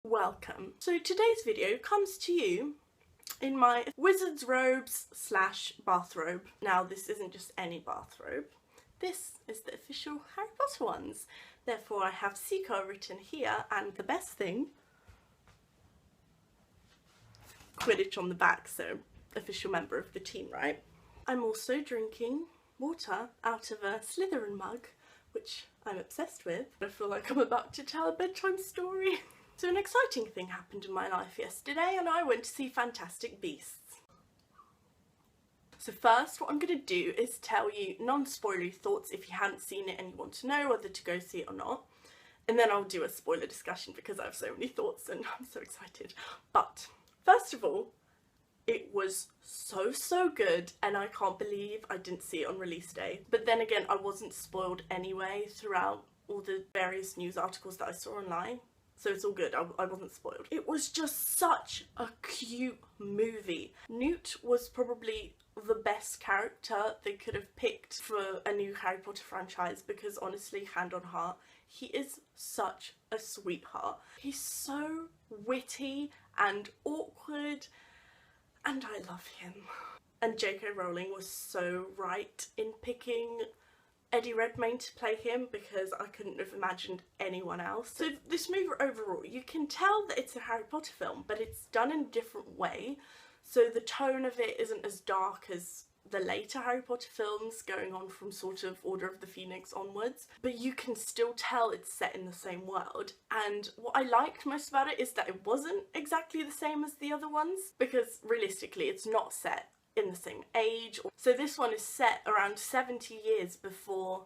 Welcome. So today's video comes to you in my wizard's robes / bathrobe. Now this isn't just any bathrobe, this is the official Harry Potter ones. Therefore I have Seeker written here and the best thing, Quidditch on the back, so official member of the team, right? I'm also drinking water out of a Slytherin mug, which I'm obsessed with. I feel like I'm about to tell a bedtime story. So an exciting thing happened in my life yesterday and I went to see Fantastic Beasts. So first what I'm going to do is tell you non-spoilery thoughts if you hadn't seen it and you want to know whether to go see it or not. And then I'll do a spoiler discussion because I have so many thoughts and I'm so excited. But first of all, it was so good and I can't believe I didn't see it on release day. But then again, I wasn't spoiled anyway throughout all the various news articles that I saw online. So it's all good, I wasn't spoiled. It was just such a cute movie. Newt was probably the best character they could have picked for a new Harry Potter franchise because honestly, hand on heart, he is such a sweetheart. He's so witty and awkward and I love him. And J.K. Rowling was so right in picking Eddie Redmayne to play him because I couldn't have imagined anyone else. So this movie overall, you can tell that it's a Harry Potter film, but it's done in a different way. So the tone of it isn't as dark as the later Harry Potter films, going on from sort of Order of the Phoenix onwards, but you can still tell it's set in the same world. And what I liked most about it is that it wasn't exactly the same as the other ones, because realistically it's not set in the same age. So this one is set around 70 years before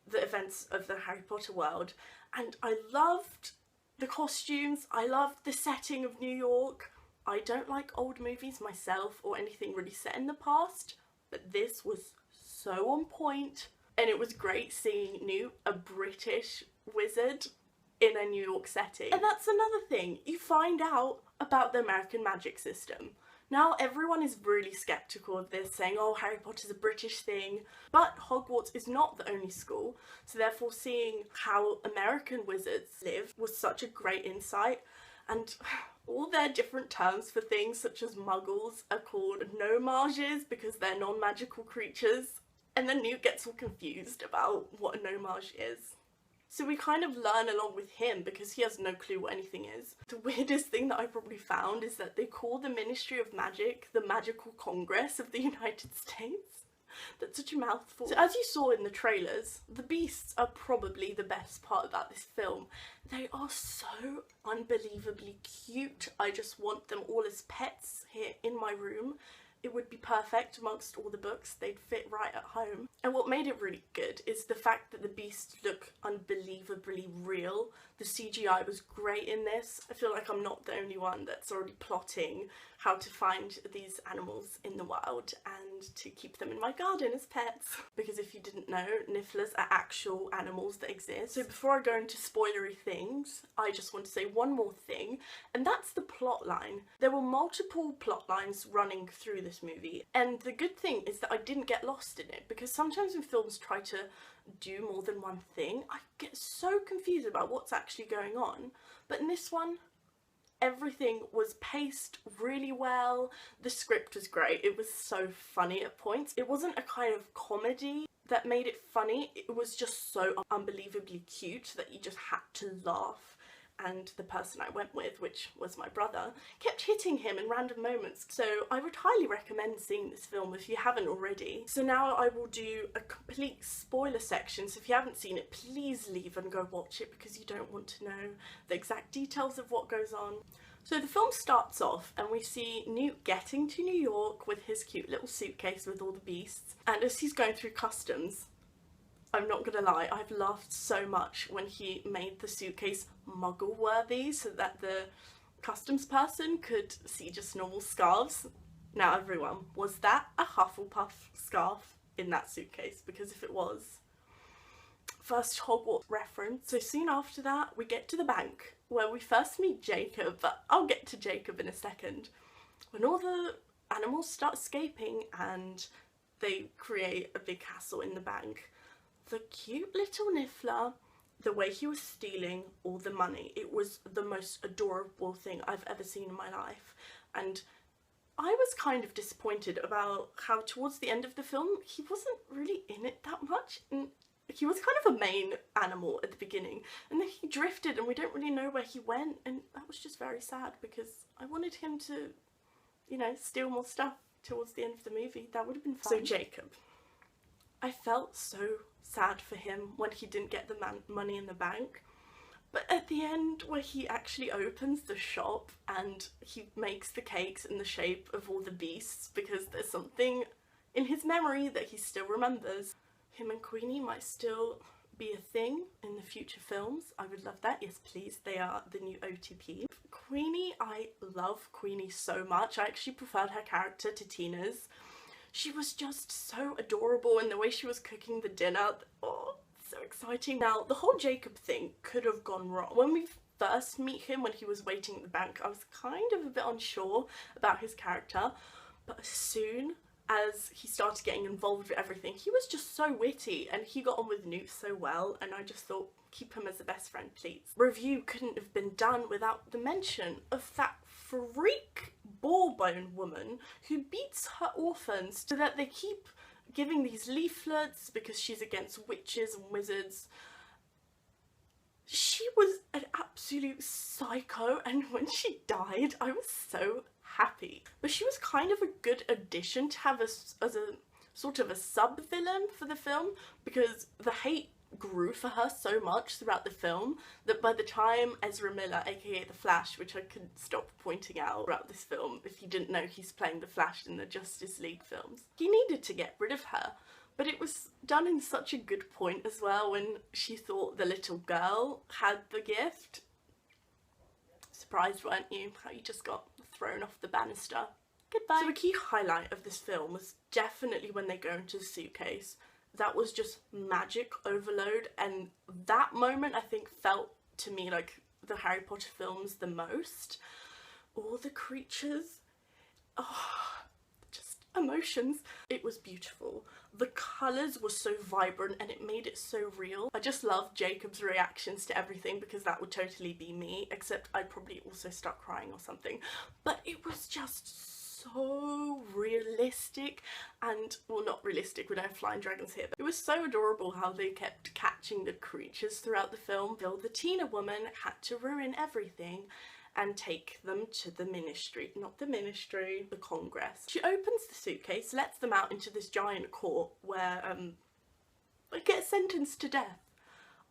the events of the Harry Potter world, and I loved the costumes, I loved the setting of New York. I don't like old movies myself or anything really set in the past, but this was so on point and it was great seeing Newt, a British wizard, in a New York setting. And that's another thing, you find out about the American magic system. Now everyone is really skeptical of this, saying, oh, Harry Potter's a British thing, but Hogwarts is not the only school, so therefore seeing how American wizards live was such a great insight, and all their different terms for things such as muggles are called no-mages because they're non-magical creatures, and then Newt gets all confused about what a no-mage is. So we kind of learn along with him because he has no clue what anything is. The weirdest thing that I probably found is that they call the Ministry of Magic the Magical Congress of the United States. That's such a mouthful. So as you saw in the trailers, the beasts are probably the best part about this film. They are so unbelievably cute. I just want them all as pets here in my room. It would be perfect amongst all the books, they'd fit right at home. And what made it really good is the fact that the beasts look unbelievably real. The CGI was great in this. I feel like I'm not the only one that's already plotting how to find these animals in the wild and to keep them in my garden as pets. Because if you didn't know, Nifflers are actual animals that exist. So before I go into spoilery things, I just want to say one more thing, and that's the plot line. There were multiple plot lines running through this movie, and the good thing is that I didn't get lost in it, because sometimes when films try to do more than one thing, I get so confused about what's actually going on. But in this one, everything was paced really well, the script was great, it was so funny at points. It wasn't a kind of comedy that made it funny, it was just so unbelievably cute that you just had to laugh. And the person I went with, which was my brother, kept hitting him in random moments. So I would highly recommend seeing this film if you haven't already. So now I will do a complete spoiler section, so if you haven't seen it, please leave and go watch it because you don't want to know the exact details of what goes on. So the film starts off and we see Newt getting to New York with his cute little suitcase with all the beasts, and as he's going through customs, I'm not gonna lie, I've laughed so much when he made the suitcase muggle worthy so that the customs person could see just normal scarves. Now everyone, was that a Hufflepuff scarf in that suitcase? Because if it was, first Hogwarts reference. So soon after that we get to the bank where we first meet Jacob, but I'll get to Jacob in a second. When all the animals start escaping and they create a big hassle in the bank, the cute little Niffler The way he was stealing all the money, it was the most adorable thing I've ever seen in my life. And I was kind of disappointed about how towards the end of the film he wasn't really in it that much, and he was kind of a main animal at the beginning, and then he drifted and we don't really know where he went, and that was just very sad because I wanted him to, you know, steal more stuff towards the end of the movie. That would have been fun. So Jacob, I felt so sad for him when he didn't get the money in the bank. But at the end, where he actually opens the shop and he makes the cakes in the shape of all the beasts because there's something in his memory that he still remembers. Him and Queenie might still be a thing in the future films. I would love that. Yes, please. They are the new OTP. Queenie, I love Queenie so much. I actually preferred her character to Tina's. She was just so adorable, and the way she was cooking the dinner, oh, so exciting. Now, the whole Jacob thing could have gone wrong. When we first meet him, when he was waiting at the bank, I was kind of a bit unsure about his character, but as soon as he started getting involved with everything, he was just so witty, and he got on with Newt so well, and I just thought, keep him as a best friend, please. Review couldn't have been done without the mention of that freak ball-bone woman who beats her orphans so that they keep giving these leaflets because she's against witches and wizards. She was an absolute psycho, and when she died I was so happy. But she was kind of a good addition to have as a sort of a sub-villain for the film, because the hate grew for her so much throughout the film that by the time Ezra Miller, aka the Flash, which I couldn't stop pointing out throughout this film, if you didn't know he's playing the Flash in the Justice League films, he needed to get rid of her. But it was done in such a good point as well when she thought the little girl had the gift. Surprised, weren't you? How you just got thrown off the banister. Goodbye. So a key highlight of this film was definitely when they go into the suitcase. That was just magic overload, and that moment I think felt to me like the Harry Potter films the most. All the creatures, oh, just emotions. It was beautiful. The colours were so vibrant and it made it so real. I just loved Jacob's reactions to everything because that would totally be me, except I'd probably also start crying or something. But it was just so realistic, and well, not realistic, we don't have flying dragons here, but it was so adorable how they kept catching the creatures throughout the film. Till the Tina woman had to ruin everything and take them to the ministry, not the ministry, the Congress. She opens the suitcase, lets them out into this giant court where they get sentenced to death.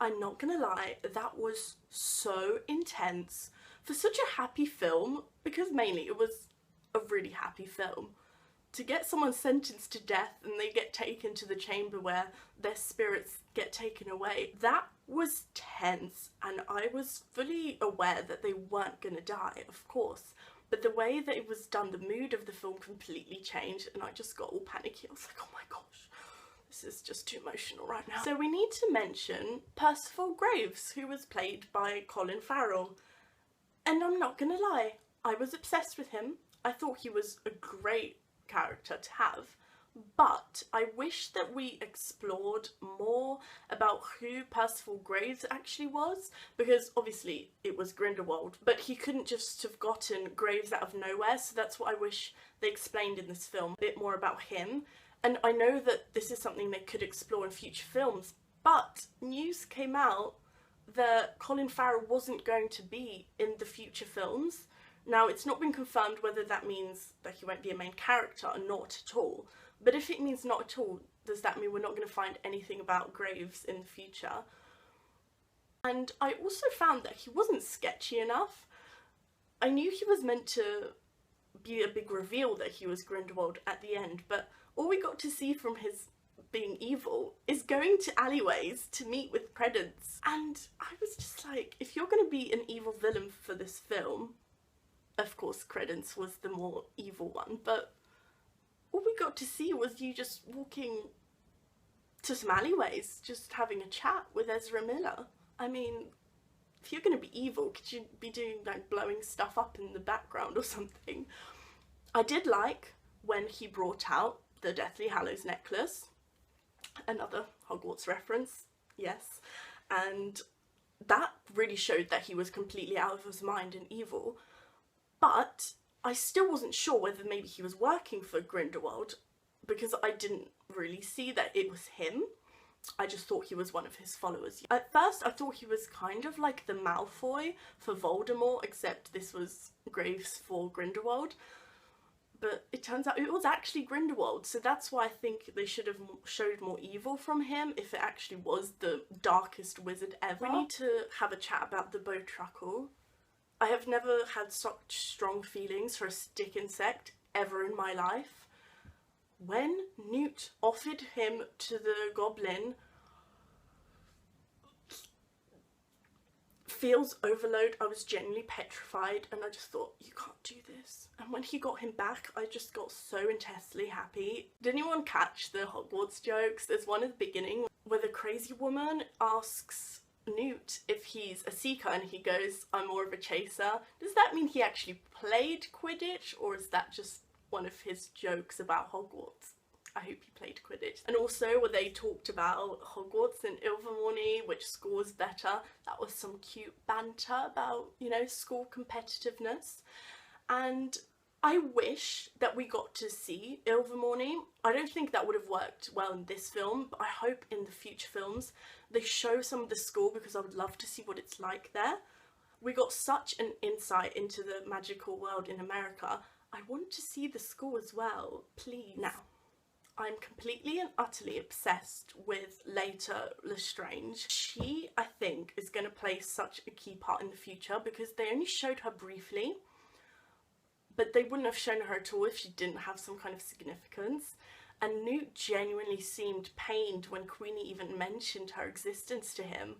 I'm not gonna lie, that was so intense for such a happy film, because mainly it was a really happy film. To get someone sentenced to death and they get taken to the chamber where their spirits get taken away, that was tense, and I was fully aware that they weren't gonna die, of course, but the way that it was done, the mood of the film completely changed, and I just got all panicky. I was like, oh my gosh, this is just too emotional right now. So we need to mention Percival Graves, who was played by Colin Farrell, and I'm not gonna lie, I was obsessed with him. I thought he was a great character to have, but I wish that we explored more about who Percival Graves actually was, because obviously it was Grindewald, but he couldn't just have gotten Graves out of nowhere, so that's what I wish they explained in this film, a bit more about him. And I know that this is something they could explore in future films, but news came out that Colin Farrell wasn't going to be in the future films. Now, it's not been confirmed whether that means that he won't be a main character or not at all, but if it means not at all, does that mean we're not going to find anything about Graves in the future? And I also found that he wasn't sketchy enough. I knew he was meant to be a big reveal that he was Grindewald at the end, but all we got to see from his being evil is going to alleyways to meet with Credence. And I was just like, if you're going to be an evil villain for this film, of course Credence was the more evil one, but all we got to see was you just walking to some alleyways, just having a chat with Ezra Miller. I mean, if you're going to be evil, could you be doing like blowing stuff up in the background or something? I did like when he brought out the Deathly Hallows necklace, another Hogwarts reference, yes, and that really showed that he was completely out of his mind and evil. But I still wasn't sure whether maybe he was working for Grindelwald, because I didn't really see that it was him. I just thought he was one of his followers. At first I thought he was kind of like the Malfoy for Voldemort, except this was Graves for Grindelwald. But it turns out it was actually Grindelwald, so that's why I think they should have showed more evil from him if it actually was the darkest wizard ever. We need to have a chat about the Bowtruckle. I have never had such strong feelings for a stick insect ever in my life. When Newt offered him to the goblin feels overload, I was genuinely petrified, and I just thought, you can't do this. And when he got him back, I just got so intensely happy. Did anyone catch the Hogwarts jokes? There's one at the beginning where the crazy woman asks Newt if he's a seeker, and he goes, I'm more of a chaser. Does that mean he actually played Quidditch, or is that just one of his jokes about Hogwarts? I hope he played Quidditch. And also where they talked about Hogwarts and Ilvermorny, which school was better. That was some cute banter about, you know, school competitiveness. And I wish that we got to see Ilvermorny. I don't think that would have worked well in this film, but I hope in the future films they show some of the school, because I would love to see what it's like there. We got such an insight into the magical world in America. I want to see the school as well, please. Now, I'm completely and utterly obsessed with Leta Lestrange. She, I think, is going to play such a key part in the future, because they only showed her briefly, but they wouldn't have shown her at all if she didn't have some kind of significance. And Newt genuinely seemed pained when Queenie even mentioned her existence to him.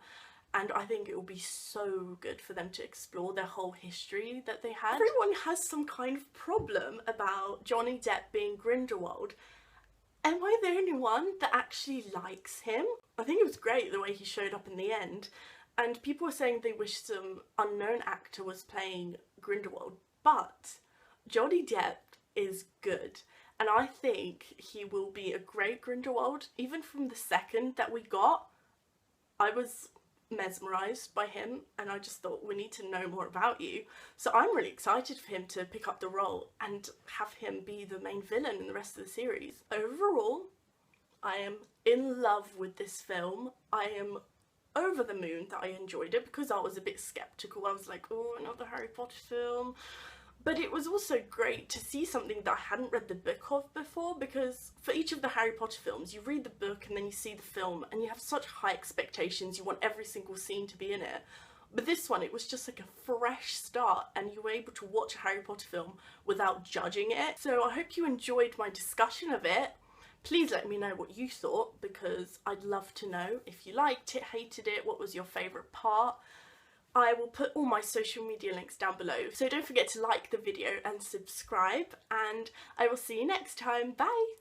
And I think it will be so good for them to explore their whole history that they had. Everyone has some kind of problem about Johnny Depp being Grindelwald. Am I the only one that actually likes him? I think it was great the way he showed up in the end. And people were saying they wish some unknown actor was playing Grindelwald. But Johnny Depp is good. And I think he will be a great Grindelwald. Even from the second that we got, I was mesmerised by him, and I just thought, we need to know more about you. So I'm really excited for him to pick up the role and have him be the main villain in the rest of the series. Overall, I am in love with this film. I am over the moon that I enjoyed it, because I was a bit sceptical. I was like, oh, another Harry Potter film. But it was also great to see something that I hadn't read the book of before, because for each of the Harry Potter films, you read the book and then you see the film and you have such high expectations, you want every single scene to be in it. But this one, it was just like a fresh start, and you were able to watch a Harry Potter film without judging it. So I hope you enjoyed my discussion of it. Please let me know what you thought, because I'd love to know if you liked it, hated it, what was your favourite part. I will put all my social media links down below, so don't forget to like the video and subscribe, and I will see you next time. Bye!